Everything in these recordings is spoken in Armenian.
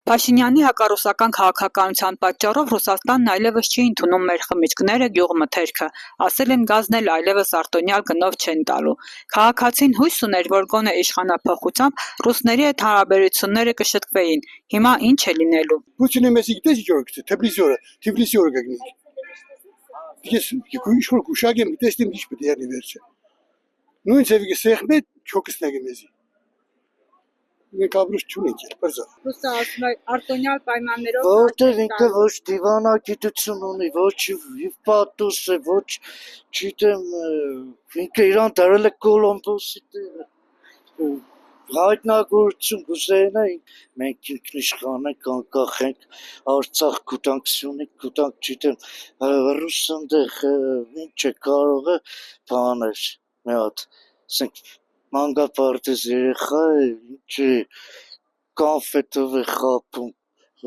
Փաշինյանի հակառուսական քաղաքականության պատճառով Ռուսաստանն այլևս չի ընդունում մեր խմիչքները, գյուղմթերքը, ասել են գազն էլ այլևս արտոնյալ գնով չեն տալու։ Քաղաքացին հույս ուներ, որ գոնե իշխանափոխությամբ ռուսների հետ հարաբերությունները կշտկվեին, հիմա ինչ է լինելու։ Պուտինը մեզ գիտես ինչ որ Թիֆլիսի օրը կգնի։ Ես ինչ-որ գուշակ եմ տեսնում ինչ պետք է անի վերջը։ Նույն ցավի սեղմե չոքսնագը մեզի։ Մենք ապրուց չունենք երբազա։ Ռուսը ասում է արտոնյալ պայմաններով որտեղ ինքը ոչ դիվանագիտություն ունի, ոչ պատուս է, ոչ չգիտեմ, ինքը իրան դարել է Կոլոմբոսի տեղը։ Հայտնագործություն գուզեին է, մենք ինքնիշխան ենք, անկախ ենք, Արցախ կուտանք չգիտեմ, ռուսնդեղ ինչ է կարող է բաներ, մի հատ, ասենք, մանգապարտեզ երեխա է, ինչ է, կանֆետով է խապում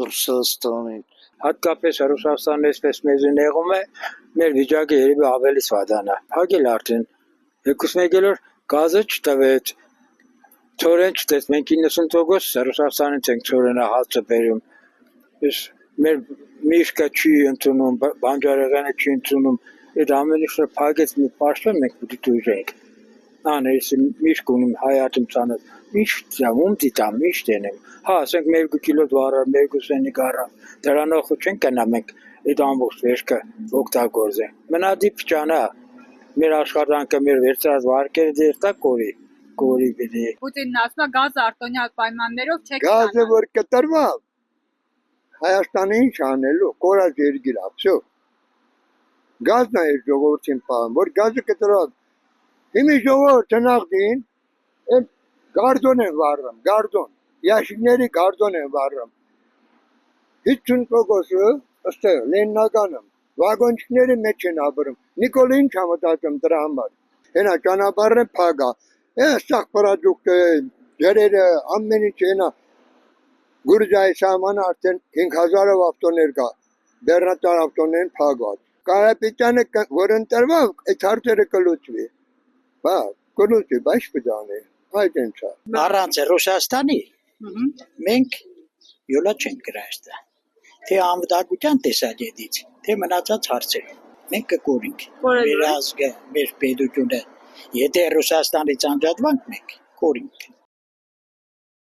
Ռուսաստանին։ Հատկապես Ռուսաստանն այսպես մեզ նեղում է, մեր վիճակը երևի ավելի սվադանա։ Հագել արդեն, եկուս մեգելով գազը չտվեց, ծորեն չտեց, մենք 90% Ռուսաստանից ենք ծորենը հացը բերում, մեր միշկը չի ընդունում, բանջարեղենը չի ընդունում, այդ ամեն ինչը փակեց մի պաշտոն մենք պիտի դուժենք։ Անես միշկ ունիմ հայատում ցանած, միշտ ում դիտամ, միշտ ենեմ։ Հա, ասենք 1 կիլո դարը, 1 սենի գարա, դրանով չեն կնա մենք այդ ամբողջ վերջը օգտագործենք։ Մնադիպ ճանա, մեր աշխատանքը մեր վերցրած վարկերը դերտա կորի բիդի։ Պուտինն ասում է գազը արտոնյալ պայմաններով չեք Գազը որ կտրվա Հայաստանը ինչ անելու, կորած երկիր ապսո։ Գազն է ժողովրդին պահում, որ գազը կտրվա։ Հիմի ժողովուրդը նախդին գարդոն են վառում, գարդոն, ящикների գարդոն են վառում։ 50%-ը ըստ լեննականում վագոնչիկների մեջ են ապրում։ Նիկոլին չամտածում դրա համար։ Հենա ճանապարհը փագա։ Այստեղ պրոդուկտը, ջրերը, ամեն ինչ հենա Գուրզիայի սահմանը արդեն 5000-ով ավտոներ կա, բեռնատար ավտոներն փակված։ Կարապետյանը որ ընտրվա, այդ հարցերը կլուծվի։ Բա, կլուծվի, բայց պիտանի, այդ ինչ է։ Առանց Ռուսաստանի մենք յոլա չենք գրա այստեղ։ Թե անվտանգության տեսակետից, թե մնացած հարցեր։ Մենք կկորինք։ Մեր ազգը, մեր պետությունը, եթե Ռուսաստանից անջատվանք մենք կորինք։